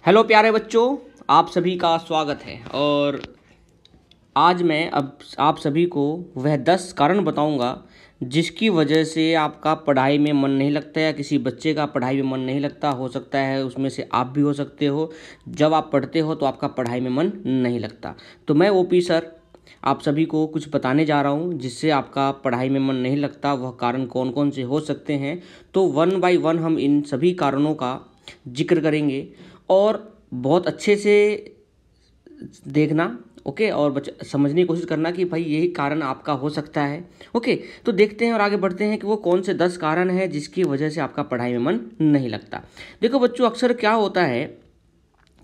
Hello प्यारे बच्चों, आप सभी का स्वागत है। और आज मैं अब आप सभी को वह 10 कारण बताऊंगा जिसकी वजह से आपका पढ़ाई में मन नहीं लगता या किसी बच्चे का पढ़ाई में मन नहीं लगता। हो सकता है उसमें से आप भी हो सकते हो। जब आप पढ़ते हो तो आपका पढ़ाई में मन नहीं लगता। तो मैं ओपी सर आप सभी को कुछ बताने जा रहा हूँ जिससे आपका पढ़ाई में मन नहीं लगता। वह कारण कौन कौन से हो सकते हैं, तो वन बाय वन हम इन सभी कारणों का जिक्र करेंगे और बहुत अच्छे से देखना। ओके, और समझने की कोशिश करना कि भाई यही कारण आपका हो सकता है। ओके, तो देखते हैं और आगे बढ़ते हैं कि वो कौन से 10 कारण हैं जिसकी वजह से आपका पढ़ाई में मन नहीं लगता। देखो बच्चों, अक्सर क्या होता है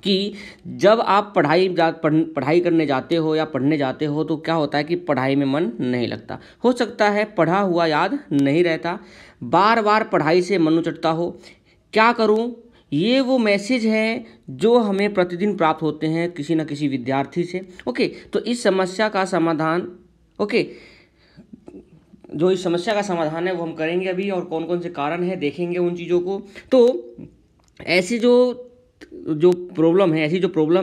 कि जब आप पढ़ाई करने जाते हो या पढ़ने जाते हो तो क्या होता है कि पढ़ाई में मन नहीं लगता। हो सकता है पढ़ा हुआ याद नहीं रहता, बार बार पढ़ाई से मन उचटता हो। क्या करूं? ये वो मैसेज हैं जो हमें प्रतिदिन प्राप्त होते हैं किसी न किसी विद्यार्थी से। ओके, तो इस समस्या का समाधान इस समस्या का समाधान है वो हम करेंगे अभी। और कौन कौन से कारण हैं देखेंगे उन चीज़ों को। तो ऐसी जो प्रॉब्लम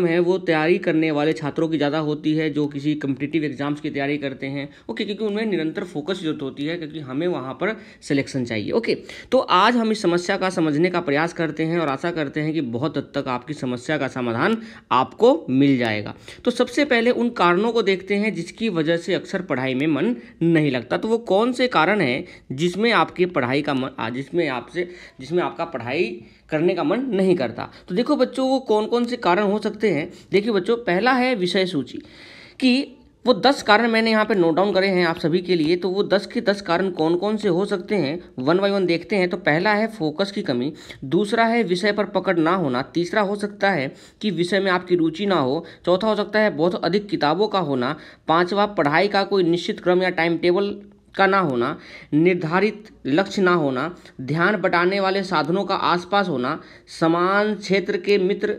है वो तैयारी करने वाले छात्रों की ज़्यादा होती है जो किसी कम्पिटिटिव एग्जाम्स की तैयारी करते हैं। ओके, क्योंकि उनमें निरंतर फोकस की जरूरत होती है क्योंकि हमें वहाँ पर सिलेक्शन चाहिए। ओके, तो आज हम इस समस्या का समझने का प्रयास करते हैं और आशा करते हैं कि बहुत हद तक आपकी समस्या का समाधान आपको मिल जाएगा। तो सबसे पहले उन कारणों को देखते हैं जिसकी वजह से अक्सर पढ़ाई में मन नहीं लगता। तो वो कौन से कारण हैं जिसमें आपकी पढ़ाई का मन जिसमें आपका पढ़ाई करने का मन नहीं करता। तो देखो बच्चों, वो कौन कौन से कारण हो सकते हैं। देखिए बच्चों, पहला है विषय सूची। कि वो 10 कारण मैंने यहाँ पे नोट डाउन करे हैं आप सभी के लिए। तो वो 10 के 10 कारण कौन कौन से हो सकते हैं वन बाय वन देखते हैं। तो पहला है फोकस की कमी, दूसरा है विषय पर पकड़ ना होना, तीसरा हो सकता है कि विषय में आपकी रुचि ना हो, चौथा हो सकता है बहुत अधिक किताबों का होना, पांचवा पढ़ाई का कोई निश्चित क्रम या टाइम टेबल का ना होना, निर्धारित लक्ष्य ना होना, ध्यान बटाने वाले साधनों का आसपास होना, समान क्षेत्र के मित्र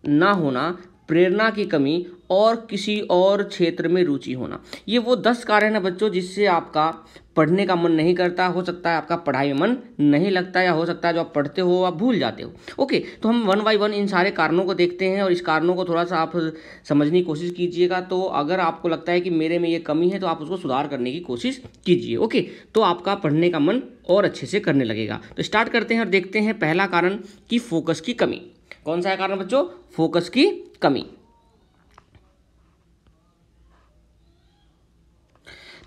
ना होना, प्रेरणा की कमी और किसी और क्षेत्र में रुचि होना। ये वो 10 कारण हैं बच्चों जिससे आपका पढ़ने का मन नहीं करता। हो सकता है आपका पढ़ाई में मन नहीं लगता, या हो सकता है जो आप पढ़ते हो आप भूल जाते हो। ओके, तो हम वन बाय वन इन सारे कारणों को देखते हैं और इस कारणों को थोड़ा सा आप समझने की कोशिश कीजिएगा। तो अगर आपको लगता है कि मेरे में ये कमी है तो आप उसको सुधार करने की कोशिश कीजिए। ओके, तो आपका पढ़ने का मन और अच्छे से करने लगेगा। तो स्टार्ट करते हैं और देखते हैं पहला कारण कि फोकस की कमी। कौन सा है कारण बच्चों? फोकस की कमी।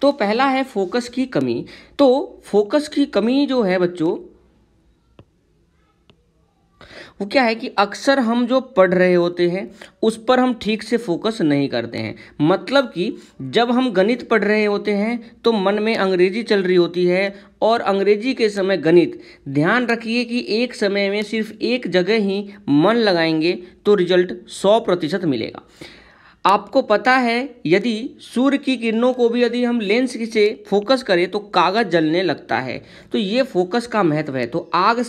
तो पहला है फोकस की कमी। तो फोकस की कमी जो है बच्चों, वो क्या है कि अक्सर हम जो पढ़ रहे होते हैं उस पर हम ठीक से फोकस नहीं करते हैं। मतलब कि जब हम गणित पढ़ रहे होते हैं तो मन में अंग्रेजी चल रही होती है और अंग्रेजी के समय गणित। ध्यान रखिए कि एक समय में सिर्फ एक जगह ही मन लगाएंगे तो रिजल्ट 100% मिलेगा। आपको पता है यदि सूर्य की किरणों को भी यदि हम लेंस से फोकस करें तो कागज जलने लगता है। तो ये फोकस का महत्व है। तो आगे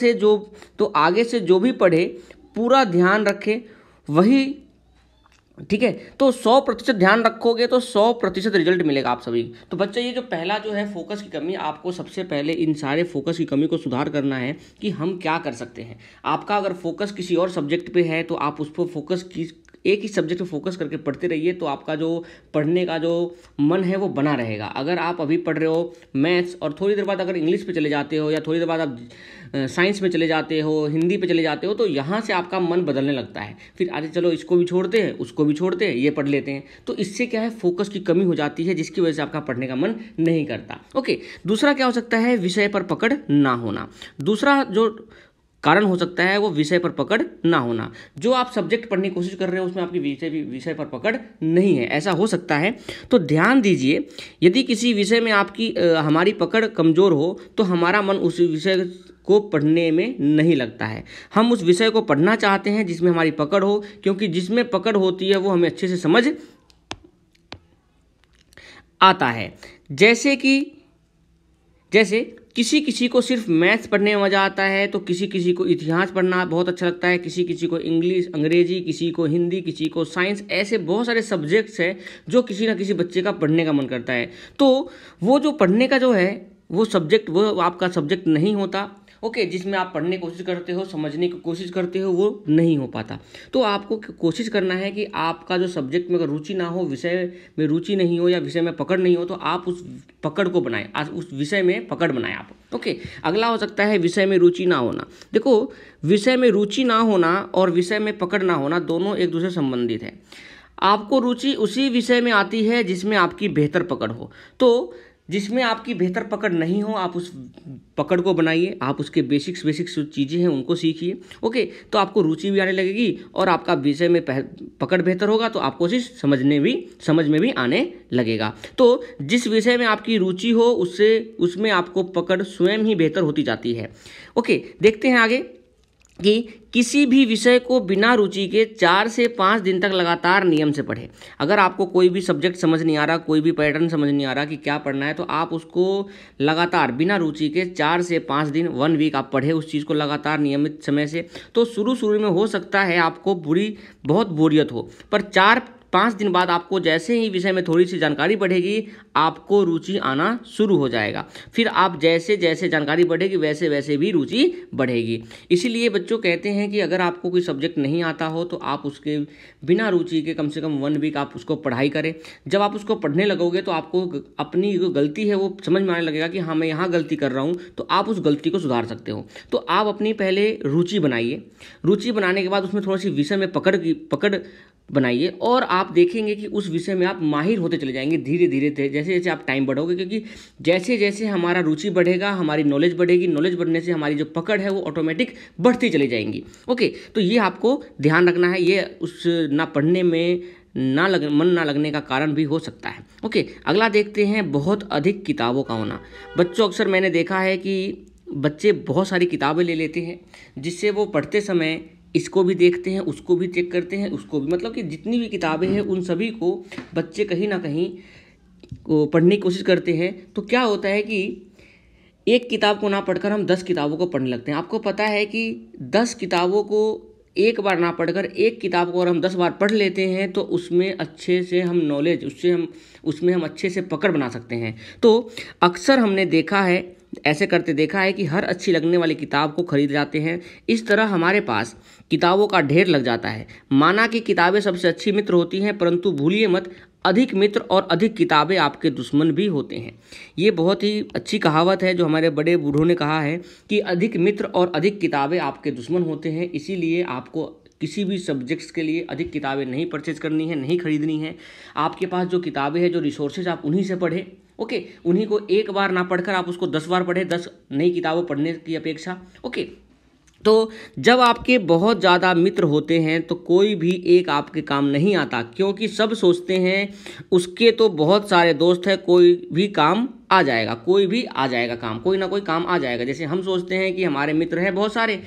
से जो भी पढ़े पूरा ध्यान रखे वही, ठीक है। तो 100% ध्यान रखोगे तो 100% रिजल्ट मिलेगा आप सभी। तो बच्चे, ये जो पहला जो है फोकस की कमी, आपको सबसे पहले इन सारे फोकस की कमी को सुधार करना है कि हम क्या कर सकते हैं। आपका अगर फोकस किसी और सब्जेक्ट पे है तो आप उस पर एक ही सब्जेक्ट पे फोकस करके पढ़ते रहिए। तो आपका जो पढ़ने का जो मन है वो बना रहेगा। अगर आप अभी पढ़ रहे हो मैथ्स और थोड़ी देर बाद अगर इंग्लिश पे चले जाते हो या थोड़ी देर बाद आप साइंस में चले जाते हो, हिंदी पे चले जाते हो, तो यहाँ से आपका मन बदलने लगता है। फिर आगे चलो इसको भी छोड़ते हैं, उसको भी छोड़ते हैं, ये पढ़ लेते हैं। तो इससे क्या है, फोकस की कमी हो जाती है जिसकी वजह से आपका पढ़ने का मन नहीं करता। ओके, दूसरा क्या हो सकता है? विषय पर पकड़ ना होना। दूसरा जो कारण हो सकता है वो विषय पर पकड़ ना होना। जो आप सब्जेक्ट पढ़ने की कोशिश कर रहे हो उसमें आपकी विषय पर पकड़ नहीं है, ऐसा हो सकता है। तो ध्यान दीजिए, यदि किसी विषय में हमारी पकड़ कमजोर हो तो हमारा मन उस विषय को पढ़ने में नहीं लगता है। हम उस विषय को पढ़ना चाहते हैं जिसमें हमारी पकड़ हो, क्योंकि जिसमें पकड़ होती है वो हमें अच्छे से समझ आता है। जैसे किसी किसी को सिर्फ मैथ्स पढ़ने में मज़ा आता है, तो किसी किसी को इतिहास पढ़ना बहुत अच्छा लगता है, किसी किसी को इंग्लिश अंग्रेजी, किसी को हिंदी, किसी को साइंस। ऐसे बहुत सारे सब्जेक्ट्स हैं जो किसी ना किसी बच्चे का पढ़ने का मन करता है। तो वो जो पढ़ने का जो है वो आपका सब्जेक्ट नहीं होता। ओके, जिसमें आप पढ़ने की कोशिश करते हो, समझने की कोशिश करते हो, वो नहीं हो पाता। तो आपको कोशिश करना है कि आपका जो सब्जेक्ट में अगर रुचि ना हो, विषय में रुचि नहीं हो या विषय में पकड़ नहीं हो, तो आप उस पकड़ को बनाएं, उस विषय में पकड़ बनाएं आप। ओके, अगला हो सकता है विषय में रुचि ना होना। देखो, विषय में रुचि ना होना और विषय में पकड़ ना होना दोनों एक दूसरे से संबंधित है। आपको रुचि उसी विषय में आती है जिसमें आपकी बेहतर पकड़ हो। तो जिसमें आपकी बेहतर पकड़ नहीं हो, आप उस पकड़ को बनाइए, आप उसके बेसिक्स चीज़ें हैं उनको सीखिए। ओके, तो आपको रुचि भी आने लगेगी और आपका विषय में पकड़ बेहतर होगा, तो आपको उसे समझ में भी आने लगेगा। तो जिस विषय में आपकी रुचि हो उसमें आपको पकड़ स्वयं ही बेहतर होती जाती है। ओके, देखते हैं आगे कि किसी भी विषय को बिना रुचि के 4 से 5 दिन तक लगातार नियम से पढ़ें। अगर आपको कोई भी सब्जेक्ट समझ नहीं आ रहा, कोई भी पैटर्न समझ नहीं आ रहा कि क्या पढ़ना है, तो आप उसको लगातार बिना रुचि के 4 से 5 दिन 1 वीक आप पढ़े उस चीज़ को लगातार नियमित समय से। तो शुरू में हो सकता है आपको बहुत बोरियत हो, पर 4-5 दिन बाद आपको जैसे ही विषय में थोड़ी सी जानकारी बढ़ेगी, आपको रुचि आना शुरू हो जाएगा। फिर आप जैसे जैसे जानकारी बढ़ेगी वैसे वैसे भी रुचि बढ़ेगी। इसीलिए बच्चों कहते हैं कि अगर आपको कोई सब्जेक्ट नहीं आता हो तो आप उसके बिना रुचि के कम से कम 1 वीक आप उसको पढ़ाई करें। जब आप उसको पढ़ने लगोगे तो आपको अपनी जो गलती है वो समझ में आने लगेगा कि हाँ, मैं यहाँ गलती कर रहा हूँ, तो आप उस गलती को सुधार सकते हो। तो आप अपनी पहले रुचि बनाइए। रुचि बनाने के बाद उसमें थोड़ी सी विषय में पकड़ बनाइए और आप देखेंगे कि उस विषय में आप माहिर होते चले जाएंगे धीरे धीरे जैसे जैसे आप टाइम बढ़ोगे, क्योंकि जैसे जैसे हमारा रुचि बढ़ेगा हमारी नॉलेज बढ़ेगी, नॉलेज बढ़ने से हमारी जो पकड़ है वो ऑटोमेटिक बढ़ती चली जाएंगी। ओके, तो ये आपको ध्यान रखना है, ये उस ना पढ़ने में मन ना लगने का कारण भी हो सकता है। ओके, अगला देखते हैं बहुत अधिक किताबों का होना। बच्चों, अक्सर मैंने देखा है कि बच्चे बहुत सारी किताबें ले लेते हैं, जिससे वो पढ़ते समय इसको भी देखते हैं, उसको भी चेक करते हैं, उसको भी, मतलब कि जितनी भी किताबें हैं उन सभी को बच्चे कहीं ना कहीं पढ़ने की कोशिश करते हैं। तो क्या होता है कि एक किताब को ना पढ़कर हम 10 किताबों को पढ़ने लगते हैं। आपको पता है कि 10 किताबों को एक बार ना पढ़कर एक किताब को अगर हम 10 बार पढ़ लेते हैं तो उसमें अच्छे से हम नॉलेज उसमें हम अच्छे से पकड़ बना सकते हैं। तो अक्सर हमने देखा है, ऐसे करते देखा है कि हर अच्छी लगने वाली किताब को खरीद जाते हैं। इस तरह हमारे पास किताबों का ढेर लग जाता है। माना कि किताबें सबसे अच्छी मित्र होती हैं, परंतु भूलिए मत, अधिक मित्र और अधिक किताबें आपके दुश्मन भी होते हैं। ये बहुत ही अच्छी कहावत है जो हमारे बड़े बूढ़ों ने कहा है कि अधिक मित्र और अधिक किताबें आपके दुश्मन होते हैं। इसीलिए आपको किसी भी सब्जेक्ट्स के लिए अधिक किताबें नहीं परचेज करनी है, नहीं खरीदनी है। आपके पास जो किताबें हैं, जो रिसोर्सेज, आप उन्हीं से पढ़ें। ओके, उन्हीं को एक बार ना पढ़कर आप उसको 10 बार पढ़ें, 10 नई किताबों पढ़ने की अपेक्षा। ओके, तो जब आपके बहुत ज़्यादा मित्र होते हैं तो कोई भी एक आपके काम नहीं आता, क्योंकि सब सोचते हैं उसके तो बहुत सारे दोस्त हैं, कोई भी काम आ जाएगा, कोई भी आ जाएगा काम, कोई ना कोई काम आ जाएगा। जैसे हम सोचते हैं कि हमारे मित्र हैं बहुत सारे,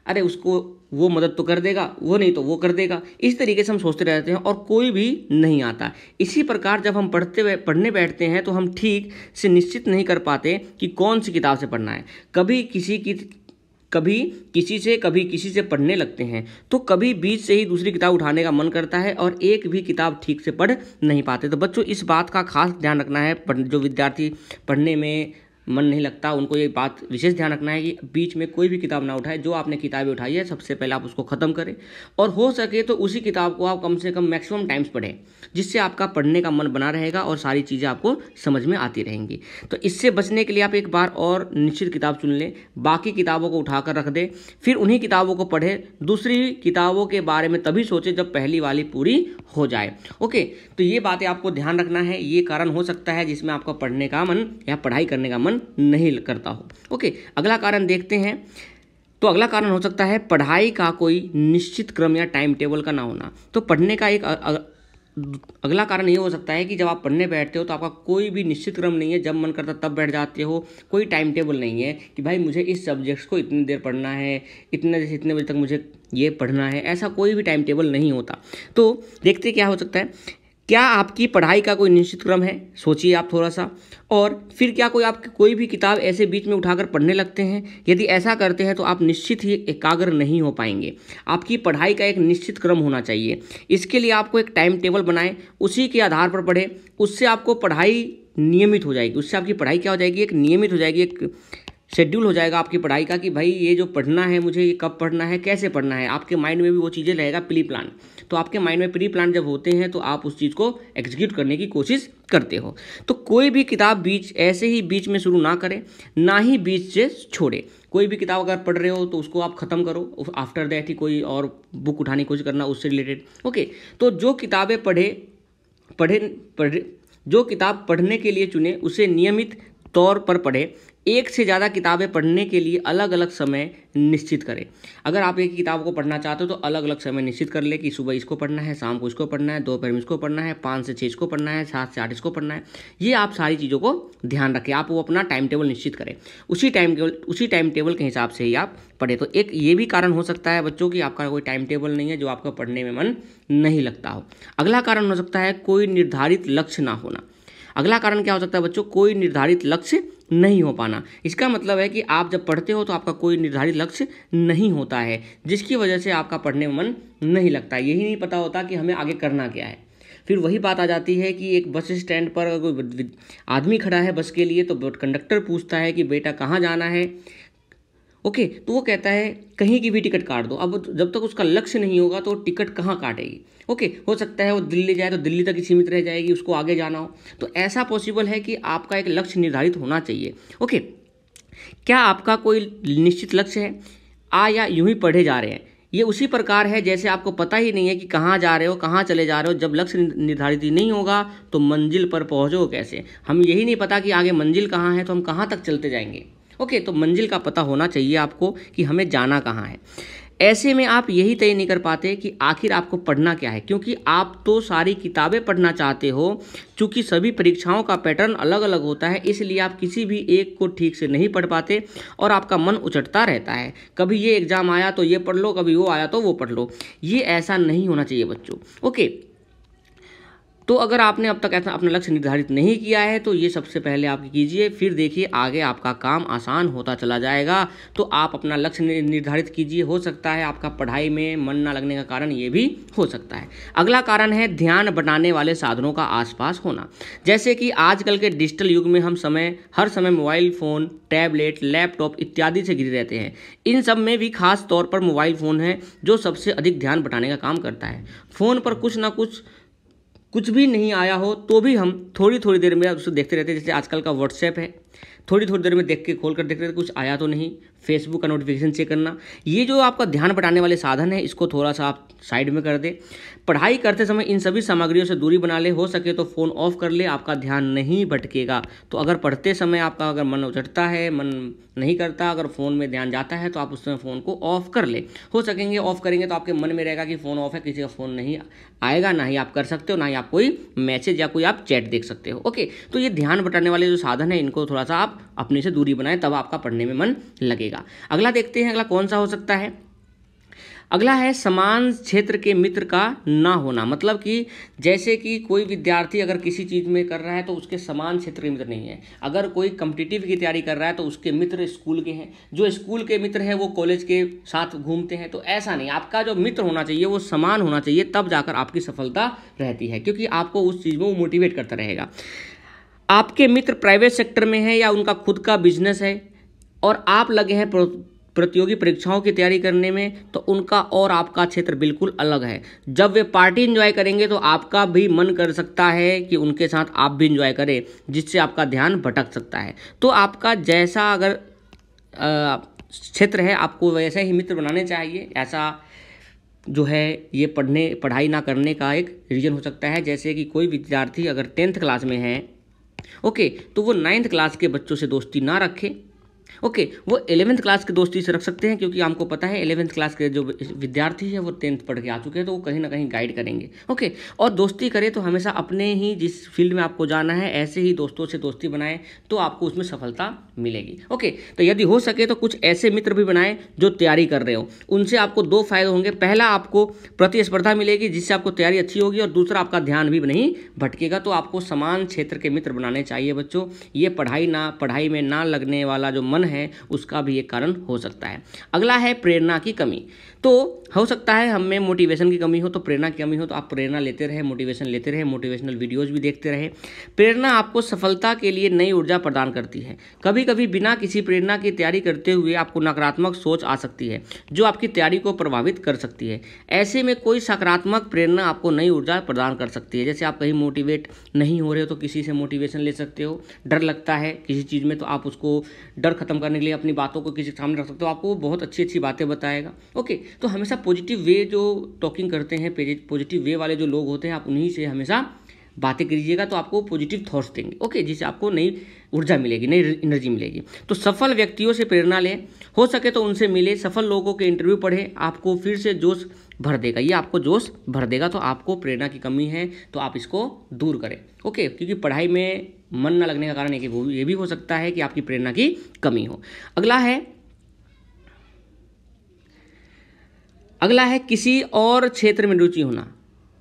अरे उसको वो मदद तो कर देगा, वो नहीं तो वो कर देगा। इस तरीके से हम सोचते रहते हैं और कोई भी नहीं आता। इसी प्रकार जब हम पढ़ने बैठते हैं तो हम ठीक से निश्चित नहीं कर पाते कि कौन सी किताब से पढ़ना है। कभी किसी से पढ़ने लगते हैं तो कभी बीच से ही दूसरी किताब उठाने का मन करता है और एक भी किताब ठीक से पढ़ नहीं पाते। तो बच्चों, इस बात का खास ध्यान रखना है। जो विद्यार्थी पढ़ने में मन नहीं लगता उनको ये बात विशेष ध्यान रखना है कि बीच में कोई भी किताब ना उठाए। जो आपने किताबें उठाई है सबसे पहले आप उसको ख़त्म करें और हो सके तो उसी किताब को आप कम से कम मैक्सिमम टाइम्स पढ़ें, जिससे आपका पढ़ने का मन बना रहेगा और सारी चीज़ें आपको समझ में आती रहेंगी। तो इससे बचने के लिए आप एक बार और निश्चित किताब चुन लें, बाकी किताबों को उठाकर रख दें, फिर उन्हीं किताबों को पढ़ें। दूसरी किताबों के बारे में तभी सोचें जब पहली वाली पूरी हो जाए। ओके, तो ये बातें आपको ध्यान रखना है। ये कारण हो सकता है जिसमें आपका पढ़ने का मन या पढ़ाई करने का मन नहीं करता हो। ओके, अगला कारण देखते हैं। तो अगला कारण हो सकता है पढ़ाई का कोई निश्चित क्रम या टाइम टेबल का ना होना। तो पढ़ने का एक अगला कारण ये हो सकता है कि जब आप पढ़ने बैठते हो तो आपका कोई भी निश्चित क्रम नहीं है, जब मन करता तब बैठ जाते हो। कोई टाइम टेबल नहीं है कि भाई मुझे इस सब्जेक्ट्स को इतनी देर पढ़ना है, इतने बजे तक मुझे ये पढ़ना है, ऐसा कोई भी टाइम टेबल नहीं होता। तो देखते क्या हो सकता है। क्या आपकी पढ़ाई का कोई निश्चित क्रम है? सोचिए आप थोड़ा सा। और फिर क्या कोई भी किताब ऐसे बीच में उठाकर पढ़ने लगते हैं? यदि ऐसा करते हैं तो आप निश्चित ही एकाग्र नहीं हो पाएंगे। आपकी पढ़ाई का एक निश्चित क्रम होना चाहिए। इसके लिए आपको एक टाइम टेबल बनाएं, उसी के आधार पर पढ़ें। उससे आपको पढ़ाई नियमित हो जाएगी, उससे आपकी पढ़ाई क्या हो जाएगी, एक नियमित हो जाएगी, एक शेड्यूल हो जाएगा आपकी पढ़ाई का कि भाई ये जो पढ़ना है मुझे, ये कब पढ़ना है, कैसे पढ़ना है, आपके माइंड में भी वो चीज़ें रहेगा प्री प्लान। तो आपके माइंड में प्री प्लान जब होते हैं तो आप उस चीज़ को एग्जीक्यूट करने की कोशिश करते हो। तो कोई भी किताब ऐसे ही बीच में शुरू ना करें, ना ही बीच से छोड़े। कोई भी किताब अगर पढ़ रहे हो तो उसको आप ख़त्म करो, आफ्टर दैट ही कोई और बुक उठाने की कोशिश करना उससे रिलेटेड। ओके, तो जो किताबें जो किताब पढ़ने के लिए चुने उसे नियमित तौर पर पढ़ें। एक से ज़्यादा किताबें पढ़ने के लिए अलग अलग समय निश्चित करें। अगर आप एक किताब को पढ़ना चाहते हो तो अलग अलग समय निश्चित कर ले कि सुबह इसको पढ़ना है, शाम को इसको पढ़ना है, दोपहर में इसको पढ़ना है, 5 से 6 इसको पढ़ना है, 7 से 8 इसको पढ़ना है। ये आप सारी चीज़ों को ध्यान रखें, आप वो अपना टाइम टेबल निश्चित करें, उसी टाइम टेबल के हिसाब से ही आप पढ़ें। तो एक ये भी कारण हो सकता है बच्चों कि आपका कोई टाइम टेबल नहीं है, जो आपका पढ़ने में मन नहीं लगता हो। अगला कारण हो सकता है कोई निर्धारित लक्ष्य ना होना। अगला कारण क्या हो सकता है बच्चों? कोई निर्धारित लक्ष्य नहीं हो पाना। इसका मतलब है कि आप जब पढ़ते हो तो आपका कोई निर्धारित लक्ष्य नहीं होता है, जिसकी वजह से आपका पढ़ने में मन नहीं लगता। यही नहीं पता होता कि हमें आगे करना क्या है। फिर वही बात आ जाती है कि एक बस स्टैंड पर अगर कोई आदमी खड़ा है बस के लिए, तो कंडक्टर पूछता है कि बेटा कहाँ जाना है। ओके, तो वो कहता है कहीं की भी टिकट काट दो। अब जब तक उसका लक्ष्य नहीं होगा तो टिकट कहाँ काटेगी? ओके, हो सकता है वो दिल्ली जाए तो दिल्ली तक ही सीमित रह जाएगी, उसको आगे जाना हो। तो ऐसा पॉसिबल है कि आपका एक लक्ष्य निर्धारित होना चाहिए। ओके, क्या आपका कोई निश्चित लक्ष्य है या यूं ही पढ़े जा रहे हैं? ये उसी प्रकार है जैसे आपको पता ही नहीं है कि कहाँ जा रहे हो, कहाँ चले जा रहे हो। जब लक्ष्य निर्धारित ही नहीं होगा तो मंजिल पर पहुँचो कैसे? हम यही नहीं पता कि आगे मंजिल कहाँ है तो हम कहाँ तक चलते जाएंगे। ओके, तो मंजिल का पता होना चाहिए आपको कि हमें जाना कहाँ है। ऐसे में आप यही तय नहीं कर पाते कि आखिर आपको पढ़ना क्या है, क्योंकि आप तो सारी किताबें पढ़ना चाहते हो। चूँकि सभी परीक्षाओं का पैटर्न अलग अलग होता है, इसलिए आप किसी भी एक को ठीक से नहीं पढ़ पाते और आपका मन उचटता रहता है। कभी ये एग्ज़ाम आया तो ये पढ़ लो, कभी वो आया तो वो पढ़ लो। ये ऐसा नहीं होना चाहिए बच्चों। ओके, तो अगर आपने अब तक ऐसा अपना लक्ष्य निर्धारित नहीं किया है तो ये सबसे पहले आप कीजिए, फिर देखिए आगे आपका काम आसान होता चला जाएगा। तो आप अपना लक्ष्य निर्धारित कीजिए। हो सकता है आपका पढ़ाई में मन ना लगने का कारण ये भी हो सकता है। अगला कारण है ध्यान बटाने वाले साधनों का आसपास होना। जैसे कि आजकल के डिजिटल युग में हम हर समय मोबाइल फ़ोन, टैबलेट, लैपटॉप इत्यादि से घिरे रहते हैं। इन सब में भी खास तौर पर मोबाइल फ़ोन है जो सबसे अधिक ध्यान बटाने का काम करता है। फ़ोन पर कुछ भी नहीं आया हो तो भी हम थोड़ी थोड़ी देर में उसको देखते रहते हैं। जैसे आजकल का व्हाट्सएप है, थोड़ी थोड़ी देर में देख के खोल कर देखते रहते कुछ आया तो नहीं। फेसबुक का नोटिफिकेशन चेक करना, ये जो आपका ध्यान बटाने वाले साधन है इसको थोड़ा सा आप साइड में कर दे। पढ़ाई करते समय इन सभी सामग्रियों से दूरी बना ले। हो सके तो फ़ोन ऑफ कर ले, आपका ध्यान नहीं भटकेगा। तो अगर पढ़ते समय आपका अगर मन उचटता है, मन नहीं करता, अगर फ़ोन में ध्यान जाता है तो आप उस समय फ़ोन को ऑफ कर ले। हो सकेंगे ऑफ करेंगे तो आपके मन में रहेगा कि फ़ोन ऑफ है, किसी का फ़ोन नहीं आएगा, ना ही आप कर सकते हो, ना ही आप कोई मैसेज या कोई आप चैट देख सकते हो। ओके, तो ये ध्यान बटाने वाले जो साधन है इनको थोड़ा सा आप अपने से दूरी बनाएं, तब आपका पढ़ने में मन लगेगा। अगला देखते हैं, अगला कौन सा हो सकता है। अगला है समान क्षेत्र के मित्र का ना होना। मतलब कि जैसे कि कोई विद्यार्थी अगर किसी चीज़ में कर रहा है तो उसके समान क्षेत्र के मित्र नहीं है। अगर कोई कॉम्पिटिटिव की तैयारी कर रहा है तो उसके मित्र स्कूल के हैं, जो स्कूल के मित्र हैं वो कॉलेज के साथ घूमते हैं। तो ऐसा नहीं, आपका जो मित्र होना चाहिए वो समान होना चाहिए, तब जाकर आपकी सफलता रहती है, क्योंकि आपको उस चीज़ में वो मोटिवेट करता रहेगा। आपके मित्र प्राइवेट सेक्टर में है या उनका खुद का बिजनेस है और आप लगे हैं प्रतियोगी परीक्षाओं की तैयारी करने में, तो उनका और आपका क्षेत्र बिल्कुल अलग है। जब वे पार्टी एंजॉय करेंगे तो आपका भी मन कर सकता है कि उनके साथ आप भी एंजॉय करें, जिससे आपका ध्यान भटक सकता है। तो आपका जैसा अगर क्षेत्र है आपको वैसे ही मित्र बनाने चाहिए। ऐसा जो है ये पढ़ाई ना करने का एक रीज़न हो सकता है। जैसे कि कोई विद्यार्थी अगर 10th क्लास में है, ओके, तो वो 9th क्लास के बच्चों से दोस्ती ना रखे। ओके, वो 11th क्लास की दोस्ती से रख सकते हैं, क्योंकि हमको पता है 11th क्लास के जो विद्यार्थी है वो 10th पढ़ के आ चुके हैं, तो वो कहीं ना कहीं गाइड करेंगे। ओके, और दोस्ती करें तो हमेशा अपने ही जिस फील्ड में आपको जाना है ऐसे ही दोस्तों से दोस्ती बनाएं, तो आपको उसमें सफलता मिलेगी। ओके, तो यदि हो सके तो कुछ ऐसे मित्र भी बनाएं जो तैयारी कर रहे हो। उनसे आपको 2 फायदे होंगे। पहला, आपको प्रतिस्पर्धा मिलेगी जिससे आपको तैयारी अच्छी होगी, और दूसरा, आपका ध्यान भी नहीं भटकेगा। तो आपको समान क्षेत्र के मित्र बनाने चाहिए बच्चों। ये पढ़ाई में ना लगने वाला जो मन है उसका भी एक कारण हो सकता है। अगला है प्रेरणा की कमी। तो हो सकता है हम में मोटिवेशन की कमी हो, तो प्रेरणा की कमी हो, तो आप प्रेरणा लेते रहे, मोटिवेशन लेते रहे, मोटिवेशनल वीडियोज़ भी देखते रहे। प्रेरणा आपको सफलता के लिए नई ऊर्जा प्रदान करती है। कभी कभी बिना किसी प्रेरणा की तैयारी करते हुए आपको नकारात्मक सोच आ सकती है जो आपकी तैयारी को प्रभावित कर सकती है। ऐसे में कोई सकारात्मक प्रेरणा आपको नई ऊर्जा प्रदान कर सकती है। जैसे आप कहीं मोटिवेट नहीं हो रहे हो तो किसी से मोटिवेशन ले सकते हो। डर लगता है किसी चीज़ में तो आप उसको डर खत्म करने के लिए अपनी बातों को किसी के सामने रख सकते हो, आपको वो बहुत अच्छी अच्छी बातें बताएगा। ओके, तो हमेशा पॉजिटिव वे जो टॉकिंग करते हैं, पॉजिटिव वे वाले जो लोग होते हैं, आप उन्हीं से हमेशा बातें करिएगा तो आपको पॉजिटिव थॉट्स देंगे। ओके, जिससे आपको नई ऊर्जा मिलेगी, नई एनर्जी मिलेगी। तो सफल व्यक्तियों से प्रेरणा लें, हो सके तो उनसे मिले, सफल लोगों के इंटरव्यू पढ़ें, आपको फिर से जोश भर देगा, ये आपको जोश भर देगा। तो आपको प्रेरणा की कमी है तो आप इसको दूर करें। ओके, क्योंकि पढ़ाई में मन न लगने का कारण ये भी हो सकता है कि आपकी प्रेरणा की कमी हो। अगला है किसी और क्षेत्र में रुचि होना।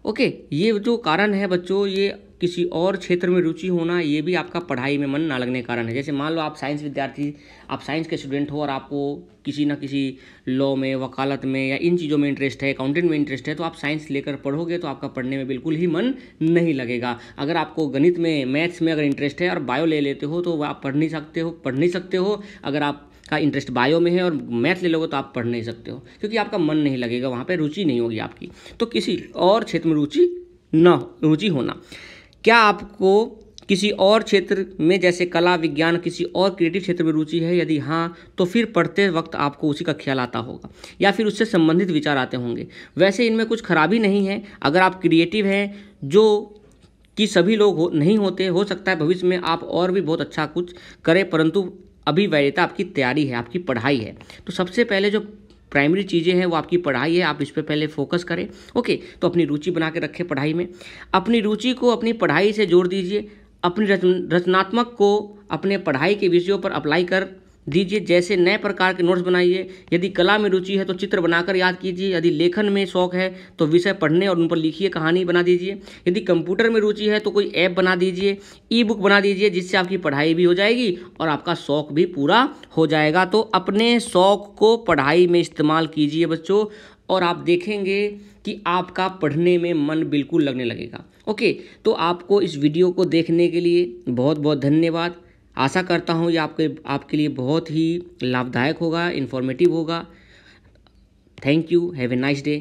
ओके, ये जो कारण है बच्चों, ये किसी और क्षेत्र में रुचि होना, ये भी आपका पढ़ाई में मन ना लगने का कारण है। जैसे मान लो आप साइंस विद्यार्थी, आप साइंस के स्टूडेंट हो और आपको किसी ना किसी लॉ में, वकालत में या इन चीज़ों में इंटरेस्ट है, अकाउंटेंट में इंटरेस्ट है, तो आप साइंस लेकर पढ़ोगे तो आपका पढ़ने में बिल्कुल ही मन नहीं लगेगा। अगर आपको गणित में, मैथ्स में अगर इंटरेस्ट है और बायो ले लेते हो तो आप पढ़ नहीं सकते हो। अगर आप का इंटरेस्ट बायो में है और मैथ ले लोगे तो आप पढ़ नहीं सकते हो, क्योंकि आपका मन नहीं लगेगा, वहाँ पे रुचि नहीं होगी आपकी। तो किसी और क्षेत्र में रुचि होना। क्या आपको किसी और क्षेत्र में जैसे कला, विज्ञान, किसी और क्रिएटिव क्षेत्र में रुचि है? यदि हाँ, तो फिर पढ़ते वक्त आपको उसी का ख्याल आता होगा या फिर उससे संबंधित विचार आते होंगे। वैसे इनमें कुछ खराबी नहीं है। अगर आप क्रिएटिव हैं, जो कि सभी लोग नहीं होते, हो सकता है भविष्य में आप और भी बहुत अच्छा कुछ करें, परंतु अभी वैधता आपकी तैयारी है, आपकी पढ़ाई है। तो सबसे पहले जो प्राइमरी चीज़ें हैं वो आपकी पढ़ाई है, आप इस पर पहले फोकस करें। ओके, तो अपनी रुचि बना के रखें पढ़ाई में। अपनी रुचि को अपनी पढ़ाई से जोड़ दीजिए। अपनी रचनात्मक को अपने पढ़ाई के विषयों पर अप्लाई कर दीजिए। जैसे नए प्रकार के नोट्स बनाइए। यदि कला में रुचि है तो चित्र बनाकर याद कीजिए। यदि लेखन में शौक है तो विषय पढ़ने और उन पर लिखिए, कहानी बना दीजिए। यदि कंप्यूटर में रुचि है तो कोई ऐप बना दीजिए, ई बुक बना दीजिए, जिससे आपकी पढ़ाई भी हो जाएगी और आपका शौक भी पूरा हो जाएगा। तो अपने शौक को पढ़ाई में इस्तेमाल कीजिए बच्चों, और आप देखेंगे कि आपका पढ़ने में मन बिल्कुल लगने लगेगा। ओके, तो आपको इस वीडियो को देखने के लिए बहुत बहुत धन्यवाद। आशा करता हूँ ये आपके लिए बहुत ही लाभदायक होगा, इन्फॉर्मेटिव होगा। Thank you, have a nice day.